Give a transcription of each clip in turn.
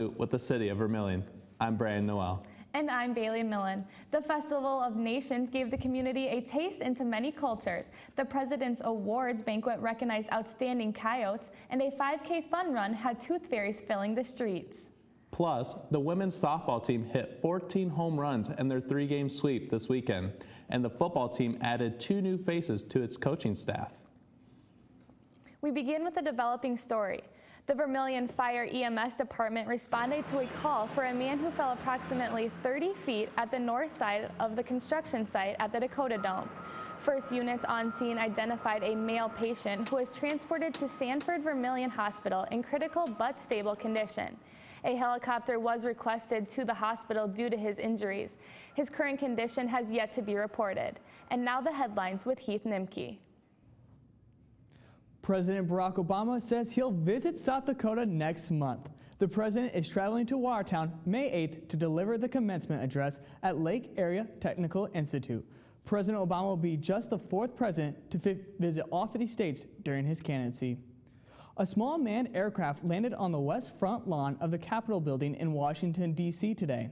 with the city of Vermilion. I'm Brian Noel. And I'm Bailey Millen. The Festival of Nations gave the community a taste into many cultures. The President's Awards banquet recognized outstanding coyotes, and a 5K fun run had tooth fairies filling the streets. Plus, the women's softball team hit 14 home runs in their 3-game sweep this weekend, and the football team added 2 new faces to its coaching staff. We begin with a developing story. The Vermilion Fire EMS Department responded to a call for a man who fell approximately 30 feet at the north side of the construction site at the Dakota Dome. First units on scene identified a male patient who was transported to Sanford Vermilion Hospital in critical but stable condition. A helicopter was requested to the hospital due to his injuries. His current condition has yet to be reported. And now the headlines with Heath Nimke. President Barack Obama says he'll visit South Dakota next month. The president is traveling to Watertown May 8th to deliver the commencement address at Lake Area Technical Institute. President Obama will be just the 4th president to visit all 50 states during his candidacy. A small manned aircraft landed on the west front lawn of the Capitol building in Washington, D.C. today.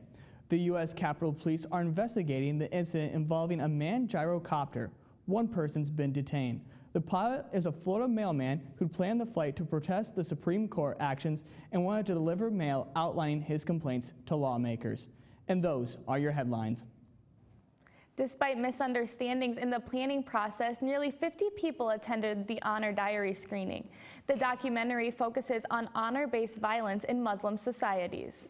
The U.S. Capitol Police are investigating the incident involving a manned gyrocopter. One person's been detained. The pilot is a Florida mailman who planned the flight to protest the Supreme Court actions and wanted to deliver mail outlining his complaints to lawmakers. And those are your headlines. Despite misunderstandings in the planning process, nearly 50 people attended the Honor Diary screening. The documentary focuses on honor-based violence in Muslim societies.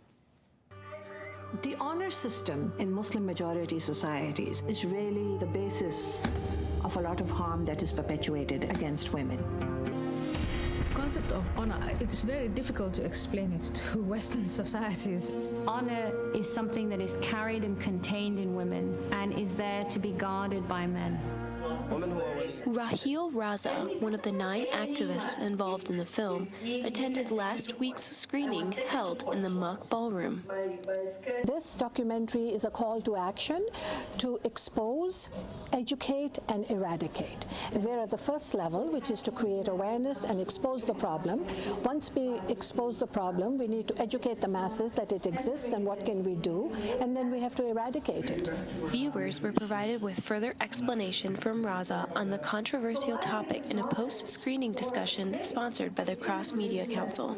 The honor system in Muslim-majority societies is really the basis of a lot of harm that is perpetuated against women. The concept of honor, it is very difficult to explain it to Western societies. Honor is something that is carried and contained in women and is there to be guarded by men. Raheel Raza, one of the 9 activists involved in the film, attended last week's screening held in the Muck Ballroom. This documentary is a call to action to expose, educate, and eradicate. And we're at the first level, which is to create awareness and expose the problem. Once we expose the problem, we need to educate the masses that it exists and what can we do, and then we have to eradicate it. Viewers were provided with further explanation from Raza on the controversial topic in a post-screening discussion sponsored by the Cross Media Council.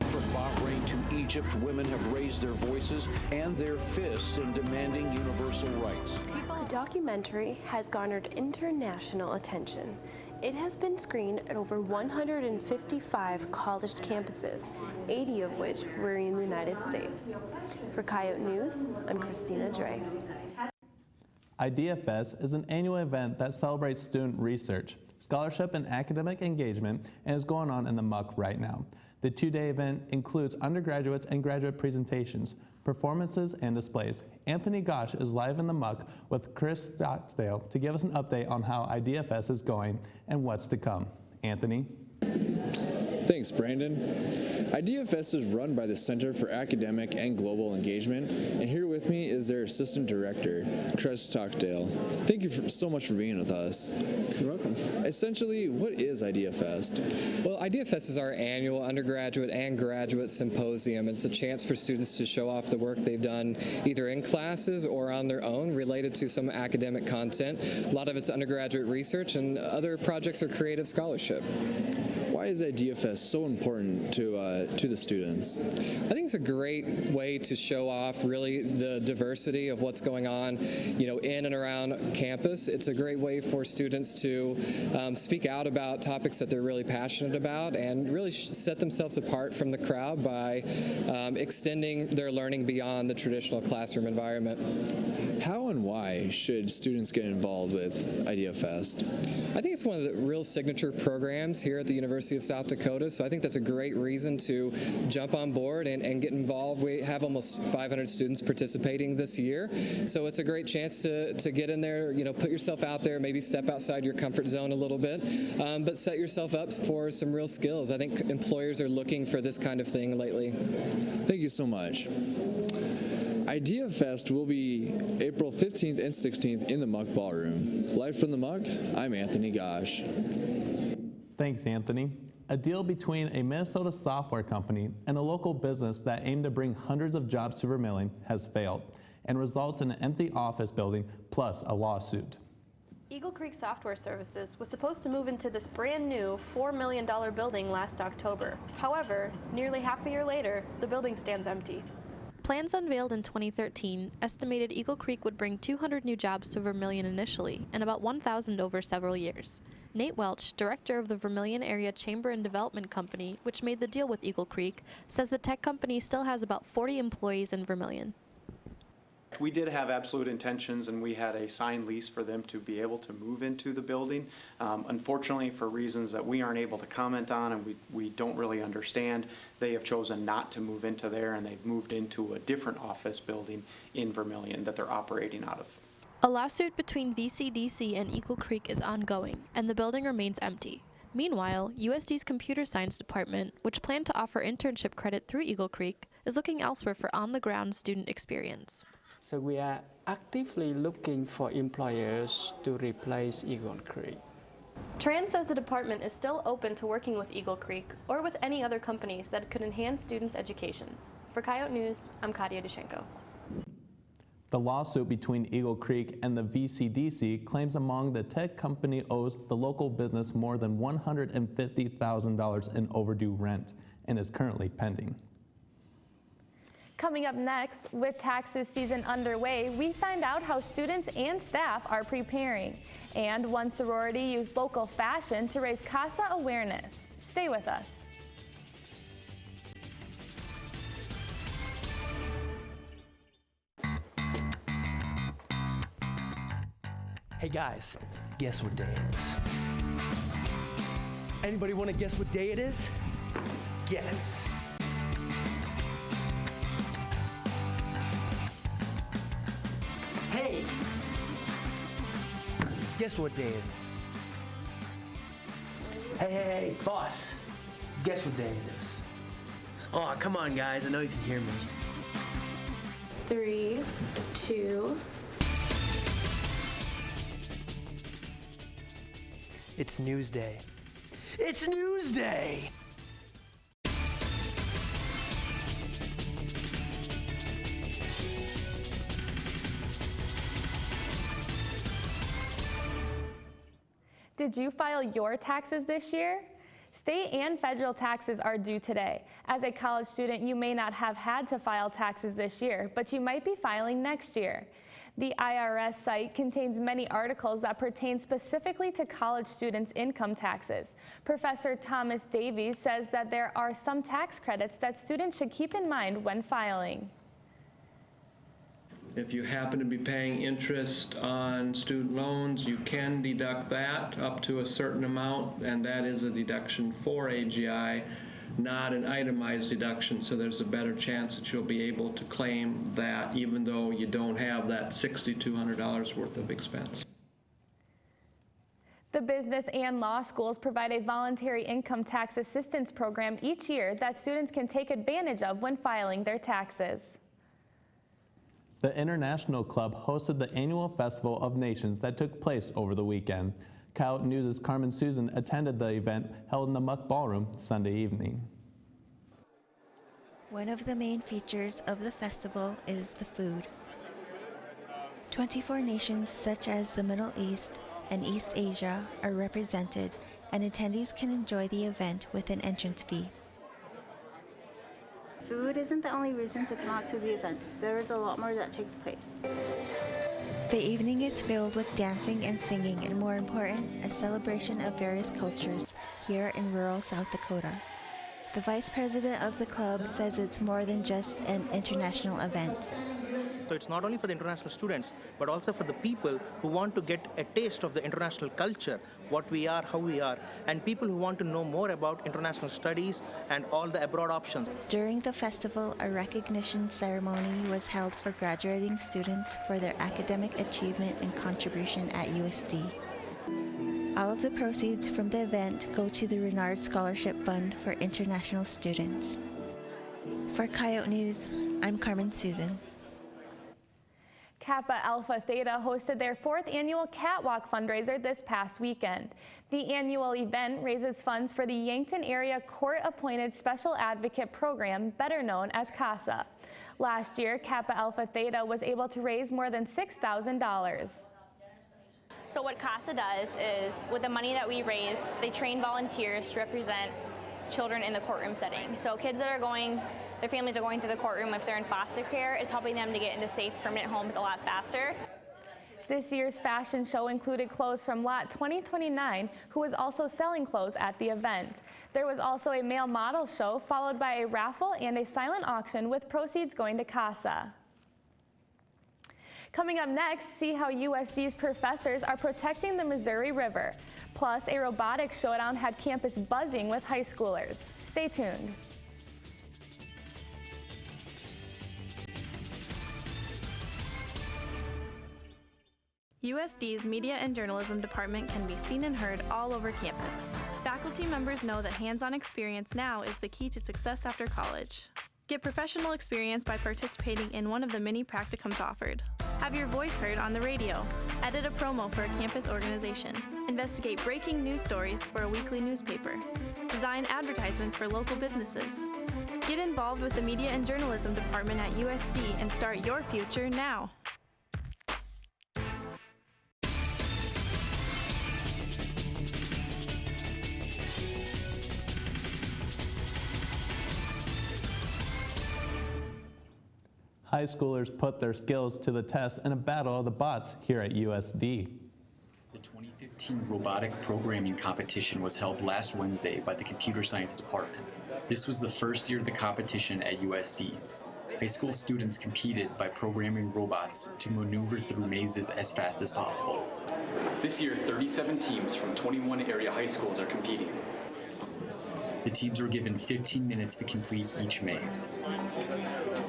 From Bahrain to Egypt, women have raised their voices and their fists in demanding universal rights. The documentary has garnered international attention. It has been screened at over 155 college campuses, 80 of which were in the United States. For Coyote News, I'm Christina Dre. IdeaFest is an annual event that celebrates student research, scholarship, and academic engagement, and is going on in the Muck right now. The 2-day event includes undergraduates and graduate presentations, performances, and displays. Anthony Gosh is live in the Muck with Chris Stockdale to give us an update on how IdeaFest is going and what's to come. Anthony? Thanks, Brandon. IdeaFest is run by the Center for Academic and Global Engagement, and here with me is their Assistant Director, Chris Stockdale. Thank you so much for being with us. You're welcome. Essentially, what is IdeaFest? Well, IdeaFest is our annual undergraduate and graduate symposium. It's a chance for students to show off the work they've done either in classes or on their own related to some academic content. A lot of it's undergraduate research, and other projects are creative scholarship. Why is IdeaFest so important to the students? I think it's a great way to show off really the diversity of what's going on, in and around campus. It's a great way for students to speak out about topics that they're really passionate about and really set themselves apart from the crowd by extending their learning beyond the traditional classroom environment. How and why should students get involved with IdeaFest? I think it's one of the real signature programs here at the University of South Dakota, so I think that's a great reason to jump on board and get involved. We have almost 500 students participating this year, so it's a great chance to get in there, put yourself out there, maybe step outside your comfort zone a little bit, but set yourself up for some real skills. I think employers are looking for this kind of thing lately. Thank you so much. IdeaFest will be April 15th and 16th in the Muck Ballroom. Live from the Muck, I'm Anthony Gosh. Thanks, Anthony. a deal between a Minnesota software company and a local business that aimed to bring hundreds of jobs to Vermillion has failed and results in an empty office building plus a lawsuit. Eagle Creek Software Services was supposed to move into this brand new $4 million building last October. However, nearly half a year later, the building stands empty. Plans unveiled in 2013 estimated Eagle Creek would bring 200 new jobs to Vermillion initially and about 1,000 over several years. Nate Welch, director of the Vermillion Area Chamber and Development Company, which made the deal with Eagle Creek, says the tech company still has about 40 employees in Vermillion. We did have absolute intentions, and we had a signed lease for them to be able to move into the building. Unfortunately, for reasons that we aren't able to comment on and we don't really understand, they have chosen not to move into there, and they've moved into a different office building in Vermillion that they're operating out of. A lawsuit between VCDC and Eagle Creek is ongoing, and the building remains empty. Meanwhile, USD's computer science department, which planned to offer internship credit through Eagle Creek, is looking elsewhere for on-the-ground student experience. So we are actively looking for employers to replace Eagle Creek. Tran says the department is still open to working with Eagle Creek or with any other companies that could enhance students' educations. For Coyote News, I'm Katia Dushenko. The lawsuit between Eagle Creek and the VCDC claims among the tech company owes the local business more than $150,000 in overdue rent and is currently pending. Coming up next, with taxes season underway, we find out how students and staff are preparing. And one sorority used local fashion to raise CASA awareness. Stay with us. Hey guys, guess what day it is? Anybody want to guess what day it is? Guess. Hey! Guess what day it is? Hey, boss! Guess what day it is? Oh, come on, guys. I know you can hear me. 3, 2. It's News Day. It's News Day! Did you file your taxes this year? State and federal taxes are due today. As a college student, you may not have had to file taxes this year, but you might be filing next year. The IRS site contains many articles that pertain specifically to college students' income taxes. Professor Thomas Davies says that there are some tax credits that students should keep in mind when filing. If you happen to be paying interest on student loans, you can deduct that up to a certain amount, and that is a deduction for AGI, not an itemized deduction, so there's a better chance that you'll be able to claim that even though you don't have that $6,200 worth of expense. The business and law schools provide a voluntary income tax assistance program each year that students can take advantage of when filing their taxes. The International Club hosted the annual Festival of Nations that took place over the weekend. Coyote News' Carmen Susan attended the event held in the Muck Ballroom Sunday evening. One of the main features of the festival is the food. 24 nations such as the Middle East and East Asia are represented, and attendees can enjoy the event with an entrance fee. Food isn't the only reason to come out to the event. There is a lot more that takes place. The evening is filled with dancing and singing, and more important, a celebration of various cultures here in rural South Dakota. The vice president of the club says it's more than just an international event. So it's not only for the international students, but also for the people who want to get a taste of the international culture, what we are, how we are, and people who want to know more about international studies and all the abroad options. During the festival, a recognition ceremony was held for graduating students for their academic achievement and contribution at USD. All of the proceeds from the event go to the Renard Scholarship Fund for international students. For Coyote News, I'm Carmen Susan. Kappa Alpha Theta hosted their 4th annual Catwalk fundraiser this past weekend. The annual event raises funds for the Yankton Area Court-Appointed Special Advocate Program, better known as CASA. Last year, Kappa Alpha Theta was able to raise more than $6,000. So what CASA does is, with the money that we raise, they train volunteers to represent children in the courtroom setting. So kids that are going, their families are going through the courtroom if they're in foster care, is helping them to get into safe permanent homes a lot faster. This year's fashion show included clothes from Lot 2029, who was also selling clothes at the event. There was also a male model show, followed by a raffle and a silent auction with proceeds going to CASA. Coming up next, see how USD's professors are protecting the Missouri River. Plus, a robotics showdown had campus buzzing with high schoolers. Stay tuned. USD's Media and Journalism Department can be seen and heard all over campus. Faculty members know that hands-on experience now is the key to success after college. Get professional experience by participating in one of the many practicums offered. Have your voice heard on the radio. Edit a promo for a campus organization. Investigate breaking news stories for a weekly newspaper. Design advertisements for local businesses. Get involved with the Media and Journalism Department at USD and start your future now. High schoolers put their skills to the test in a battle of the bots here at USD. The 2015 robotic programming competition was held last Wednesday by the Computer Science Department. This was the first year of the competition at USD. High school students competed by programming robots to maneuver through mazes as fast as possible. This year, 37 teams from 21 area high schools are competing. The teams were given 15 minutes to complete each maze.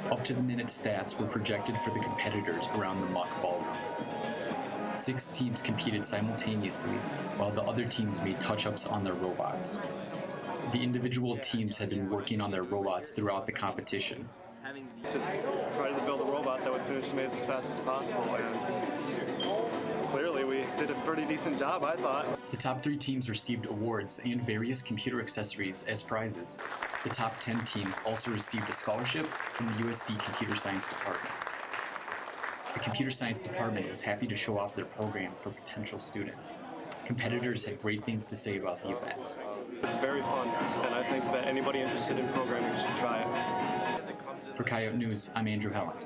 Up-to-the-minute stats were projected for the competitors around the mock ballroom. 6 teams competed simultaneously, while the other teams made touch-ups on their robots. The individual teams had been working on their robots throughout the competition. Just tried to build a robot that would finish the maze as fast as possible, and clearly we did a pretty decent job, I thought. The top 3 teams received awards and various computer accessories as prizes. The top 10 teams also received a scholarship from the USD Computer Science Department. The Computer Science Department was happy to show off their program for potential students. Competitors had great things to say about the event. It's very fun, and I think that anybody interested in programming should try it. For Coyote News, I'm Andrew Helland.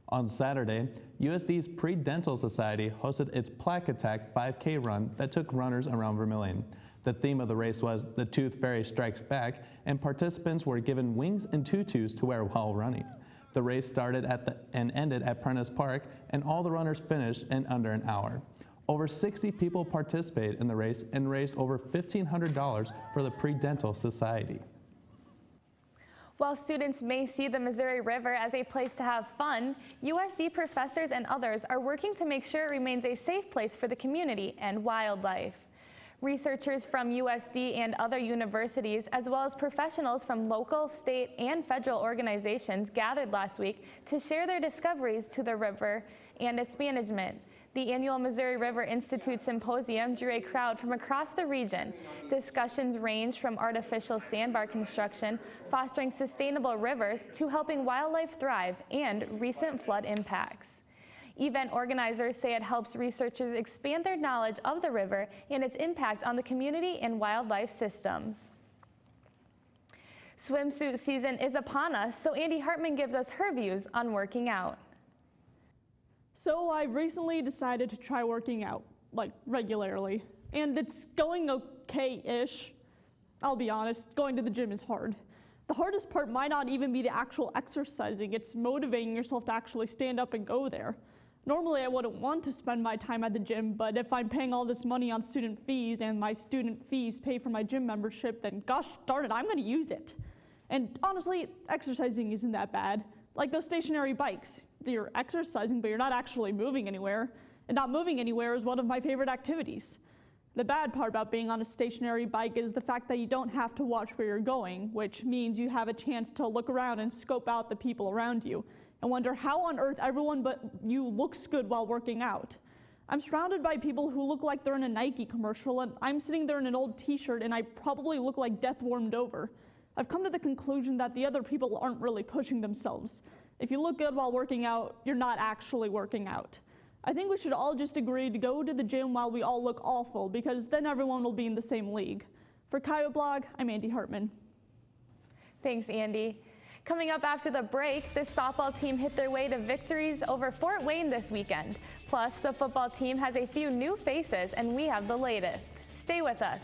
On Saturday, USD's Pre-Dental Society hosted its Plaque Attack 5K run that took runners around Vermilion. The theme of the race was The Tooth Fairy Strikes Back, and participants were given wings and tutus to wear while running. The race started and ended at Prentice Park, and all the runners finished in under an hour. Over 60 people participated in the race and raised over $1,500 for the Pre-Dental Society. While students may see the Missouri River as a place to have fun, USD professors and others are working to make sure it remains a safe place for the community and wildlife. Researchers from USD and other universities, as well as professionals from local, state, and federal organizations gathered last week to share their discoveries to the river and its management. The annual Missouri River Institute Symposium drew a crowd from across the region. Discussions ranged from artificial sandbar construction, fostering sustainable rivers, to helping wildlife thrive, and recent flood impacts. Event organizers say it helps researchers expand their knowledge of the river and its impact on the community and wildlife systems. Swimsuit season is upon us, so Andy Hartman gives us her views on working out. So I've recently decided to try working out, like regularly, and it's going okay-ish. I'll be honest, going to the gym is hard. The hardest part might not even be the actual exercising, it's motivating yourself to actually stand up and go there. Normally I wouldn't want to spend my time at the gym, but if I'm paying all this money on student fees and my student fees pay for my gym membership, then gosh darn it, I'm gonna use it. And honestly, exercising isn't that bad. Like those stationary bikes, you're exercising, but you're not actually moving anywhere. And not moving anywhere is one of my favorite activities. The bad part about being on a stationary bike is the fact that you don't have to watch where you're going, which means you have a chance to look around and scope out the people around you and wonder how on earth everyone but you looks good while working out. I'm surrounded by people who look like they're in a Nike commercial, and I'm sitting there in an old t-shirt and I probably look like death warmed over. I've come to the conclusion that the other people aren't really pushing themselves. If you look good while working out, you're not actually working out. I think we should all just agree to go to the gym while we all look awful, because then everyone will be in the same league. For Coyote Blog, I'm Andy Hartman. Thanks, Andy. Coming up after the break, the softball team hit their way to victories over Fort Wayne this weekend. Plus, the football team has a few new faces, and we have the latest. Stay with us.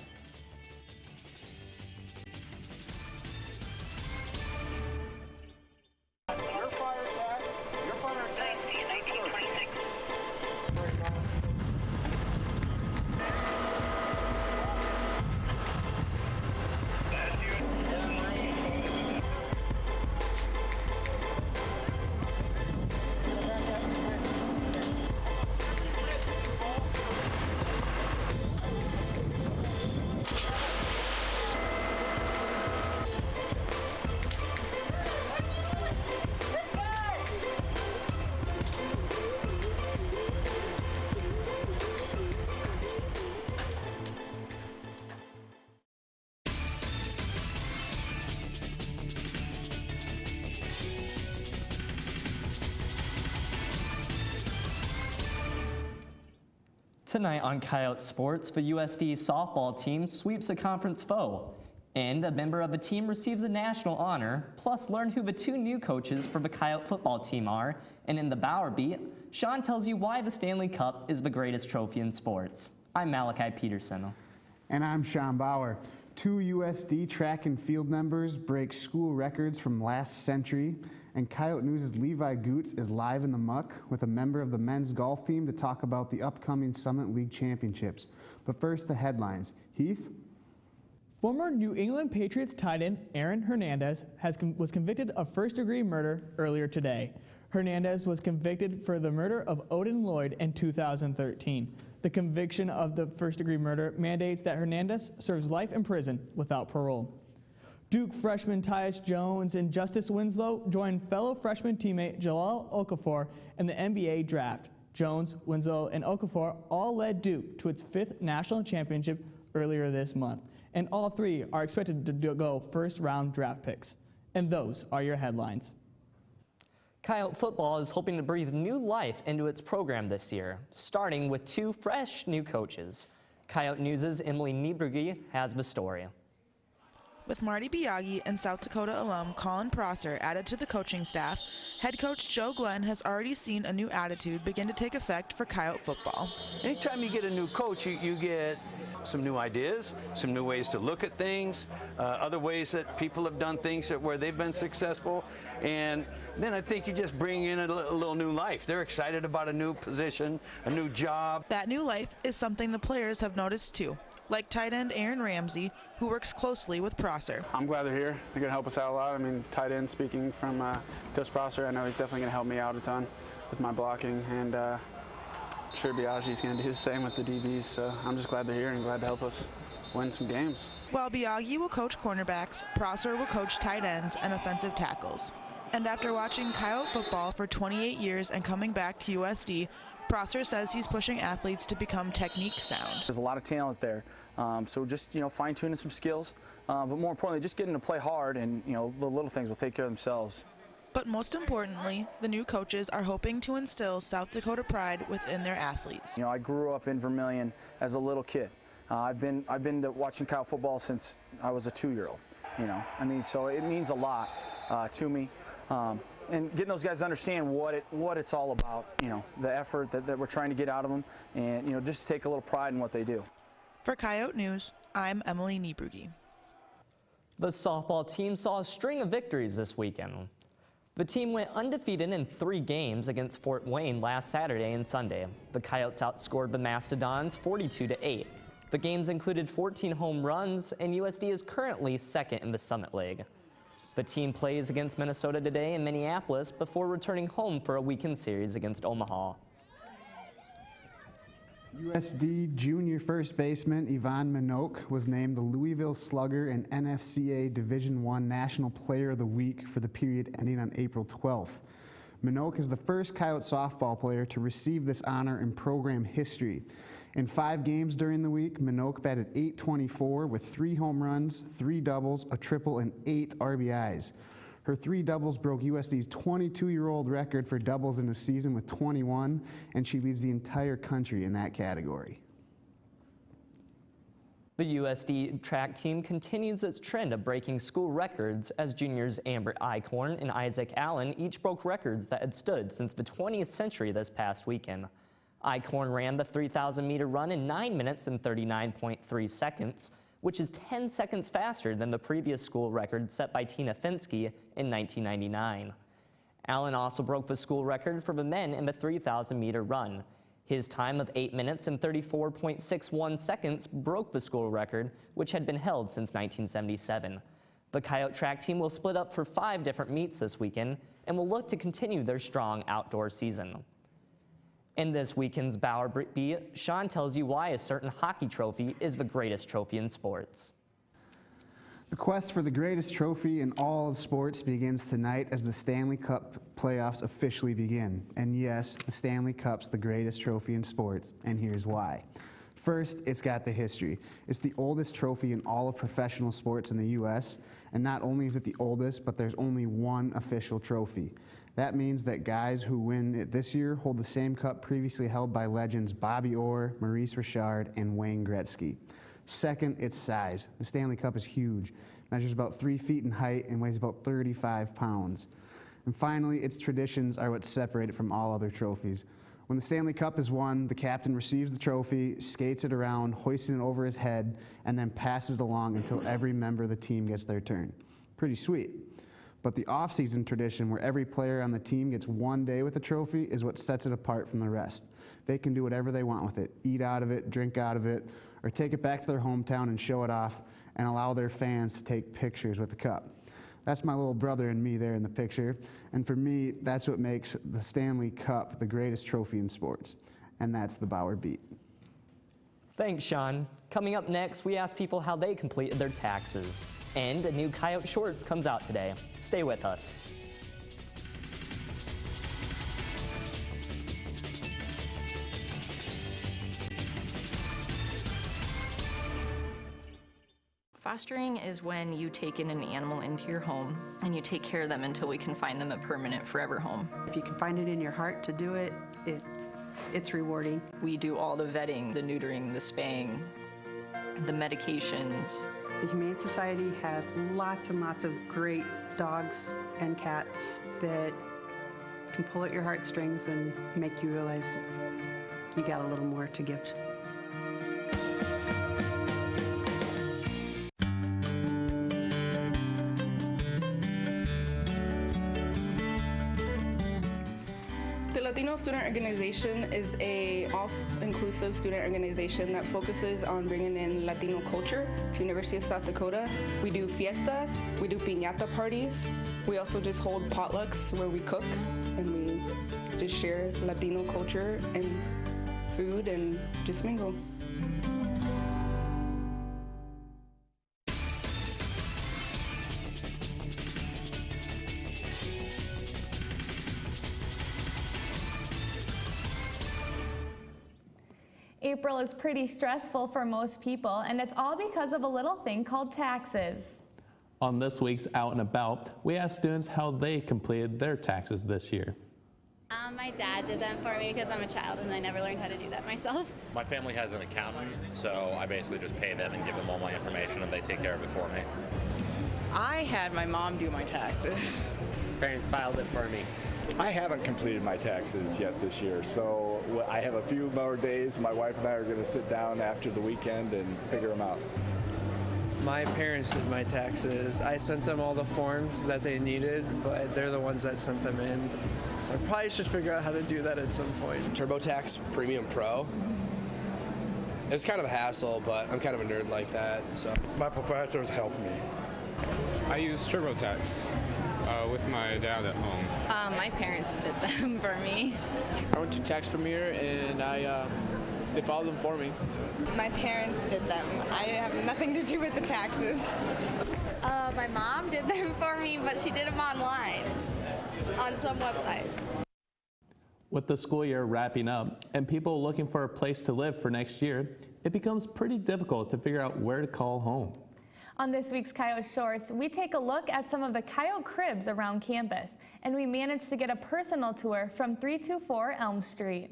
Tonight on Coyote Sports, the USD softball team sweeps a conference foe, and a member of the team receives a national honor, plus learn who the two new coaches for the Coyote football team are, and in the Bauer Beat, Sean tells you why the Stanley Cup is the greatest trophy in sports. I'm Malachi Peterson. And I'm Sean Bauer. Two USD track and field members break school records from last century, and Coyote News' Levi Goots is live in the muck with a member of the men's golf team to talk about the upcoming Summit League Championships. But first, the headlines. Heath? Former New England Patriots tight end Aaron Hernandez was convicted of first-degree murder earlier today. Hernandez was convicted for the murder of Odin Lloyd in 2013. The conviction of the first-degree murder mandates that Hernandez serves life in prison without parole. Duke freshman Tyus Jones and Justice Winslow joined fellow freshman teammate Jalal Okafor in the NBA draft. Jones, Winslow, and Okafor all led Duke to its 5th national championship earlier this month, and all three are expected to go first-round draft picks. And those are your headlines. Coyote football is hoping to breathe new life into its program this year, starting with two fresh new coaches. Coyote News' Emily Niebrugge has the story. With Marty Biaggi and South Dakota alum Colin Prosser added to the coaching staff, head coach Joe Glenn has already seen a new attitude begin to take effect for Coyote football. Anytime you get a new coach, you get some new ideas, some new ways to look at things, other ways that people have done things where they've been successful, and then I think you just bring in a little new life. They're excited about a new position, a new job. That new life is something the players have noticed too, like tight end Aaron Ramsey, who works closely with Prosser. I'm glad they're here. They're going to help us out a lot. I mean, tight end, speaking from Coach Prosser, I know he's definitely going to help me out a ton with my blocking, and I'm sure Biaggi's going to do the same with the DBs, so I'm just glad they're here and glad to help us win some games. While Biaggi will coach cornerbacks, Prosser will coach tight ends and offensive tackles. And after watching Coyote football for 28 years and coming back to USD, Prosser says he's pushing athletes to become technique sound. There's a lot of talent there, so just fine-tuning some skills, but more importantly, just getting to play hard, and the little things will take care of themselves. But most importantly, the new coaches are hoping to instill South Dakota pride within their athletes. I grew up in Vermillion as a little kid. I've been watching Coyote football since I was a 2-year-old. So it means a lot to me. And getting those guys to understand what it's all about, the effort that we're trying to get out of them, and just take a little pride in what they do. For Coyote News, I'm Emily Niebrugge. The softball team saw a string of victories this weekend. The team went undefeated in 3 games against Fort Wayne last Saturday and Sunday. The Coyotes outscored the Mastodons 42-8. The games included 14 home runs, and USD is currently 2nd in the Summit League. The team plays against Minnesota today in Minneapolis before returning home for a weekend series against Omaha. USD junior first baseman Ivan Minogue was named the Louisville Slugger and NFCA Division I National Player of the Week for the period ending on April 12th. Minogue is the first Coyote softball player to receive this honor in program history. In 5 games during the week, Minogue batted .824 with 3 home runs, 3 doubles, a triple, and 8 RBIs. Her 3 doubles broke USD's 22-year-old record for doubles in a season with 21, and she leads the entire country in that category. The USD track team continues its trend of breaking school records as juniors Amber Eichhorn and Isaac Allen each broke records that had stood since the 20th century this past weekend. Eichhorn ran the 3,000-meter run in 9 minutes and 39.3 seconds, which is 10 seconds faster than the previous school record set by Tina Finsky in 1999. Allen also broke the school record for the men in the 3,000-meter run. His time of 8 minutes and 34.61 seconds broke the school record, which had been held since 1977. The Coyote track team will split up for 5 different meets this weekend and will look to continue their strong outdoor season. In this weekend's Bauer Beat, Sean tells you why a certain hockey trophy is the greatest trophy in sports. The quest for the greatest trophy in all of sports begins tonight as the Stanley Cup playoffs officially begin. And yes, the Stanley Cup's the greatest trophy in sports, and here's why. First, it's got the history. It's the oldest trophy in all of professional sports in the U.S., and not only is it the oldest, but there's only one official trophy. That means that guys who win it this year hold the same cup previously held by legends Bobby Orr, Maurice Richard, and Wayne Gretzky. Second, its size. The Stanley Cup is huge, measures about 3 feet in height and weighs about 35 pounds. And finally, its traditions are what separate it from all other trophies. When the Stanley Cup is won, the captain receives the trophy, skates it around, hoisting it over his head, and then passes it along until every member of the team gets their turn. Pretty sweet. But the off-season tradition where every player on the team gets 1 day with the trophy is what sets it apart from the rest. They can do whatever they want with it, eat out of it, drink out of it, or take it back to their hometown and show it off and allow their fans to take pictures with the cup. That's my little brother and me there in the picture, and for me, that's what makes the Stanley Cup the greatest trophy in sports, and that's the Bauer Beat. Thanks, Sean. Coming up next, we ask people how they completed their taxes. And a new Coyote Shorts comes out today. Stay with us. Fostering is when you take in an animal into your home and you take care of them until we can find them a permanent forever home. If you can find it in your heart to do it, it's rewarding. We do all the vetting, the neutering, the spaying, the medications. The Humane Society has lots and lots of great dogs and cats that can pull at your heartstrings and make you realize you got a little more to give. The Latino Student Organization is a all-inclusive student organization that focuses on bringing in Latino culture to University of South Dakota. We do fiestas, we do piñata parties. We also just hold potlucks where we cook and we just share Latino culture and food and just mingle. April is pretty stressful for most people, and it's all because of a little thing called taxes. On this week's Out and About, we asked students how they completed their taxes this year. My dad did them for me because I'm a child and I never learned how to do that myself. My family has an accountant, so I basically just pay them and give them all my information and they take care of it for me. I had my mom do my taxes. Parents filed it for me. I haven't completed my taxes yet this year, so I have a few more days. My wife and I are going to sit down after the weekend and figure them out. My parents did my taxes. I sent them all the forms that they needed, but they're the ones that sent them in. So I probably should figure out how to do that at some point. TurboTax Premium Pro. It was kind of a hassle, but I'm kind of a nerd like that. So my professors helped me. I use TurboTax with my dad at home. My parents did them for me. I went to Tax Premier and I They filed them for me. My parents did them. I have nothing to do with the taxes. My mom did them for me, but she did them online on some website. With the school year wrapping up and people looking for a place to live for next year, it becomes pretty difficult to figure out where to call home. On this week's Coyote Shorts, we take a look at some of the Coyote cribs around campus, and we managed to get a personal tour from 324 Elm Street.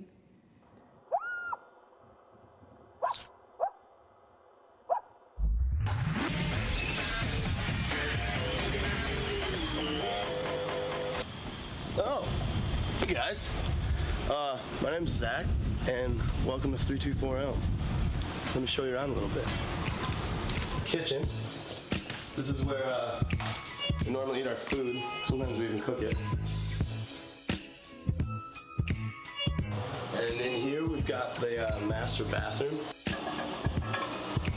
Oh, hey guys. My name's Zach, and welcome to 324 Elm. Let me show you around a little bit. Kitchen. This is where we normally eat our food. Sometimes we even cook it. And in here we've got the master bathroom.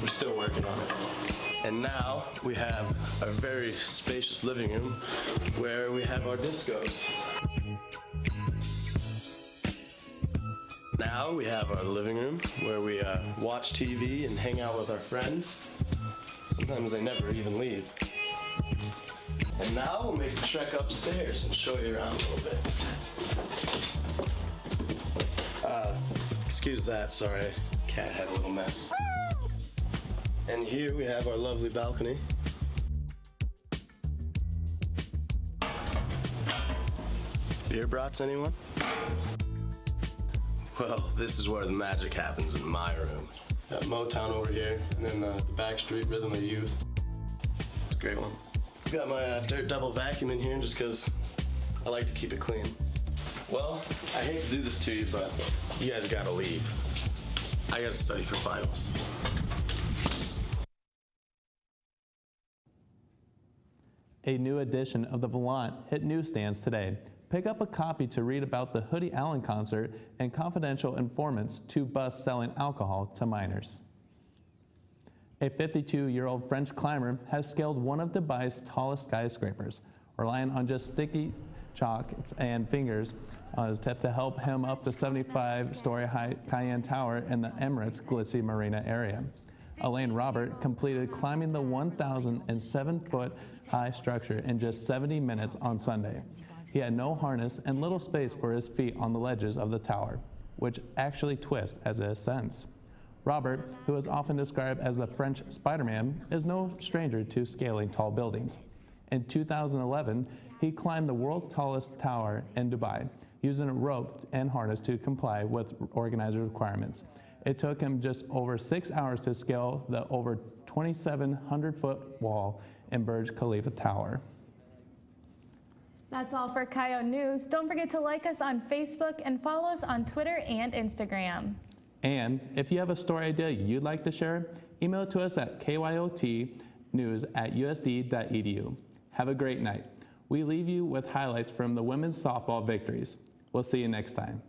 We're still working on it. And now we have our very spacious living room where we have our discos. Now we have our living room where we watch TV and hang out with our friends. Sometimes they never even leave. And now we'll make the trek upstairs and show you around a little bit. Excuse that, sorry, cat had a little mess. And here we have our lovely balcony. Beer brats, anyone? Well, this is where the magic happens in my room. Got Motown over here, and then the Backstreet Rhythm of Youth. It's a great one. Got my Dirt Devil vacuum in here just because I like to keep it clean. Well, I hate to do this to you, but you guys gotta leave. I gotta study for finals. A new edition of the Volant hit newsstands today. Pick up a copy to read about the Hoodie Allen concert and confidential informants to bust selling alcohol to minors. A 52-year-old French climber has scaled one of Dubai's tallest skyscrapers, relying on just sticky chalk and fingers on his tip to help him up the 75-story high Cayenne Tower in the Emirates glitzy marina area. Elaine Robert completed climbing the 1,007-foot high structure in just 70 minutes on Sunday. He had no harness and little space for his feet on the ledges of the tower, which actually twist as it ascends. Robert, who is often described as the French Spider-Man, is no stranger to scaling tall buildings. In 2011, he climbed the world's tallest tower in Dubai, using a rope and harness to comply with organizer requirements. It took him just over 6 hours to scale the over 2,700-foot wall in Burj Khalifa Tower. That's all for Coyote News. Don't forget to like us on Facebook and follow us on Twitter and Instagram. And if you have a story idea you'd like to share, email it to us at kyotnews@usd.edu. Have a great night. We leave you with highlights from the women's softball victories. We'll see you next time.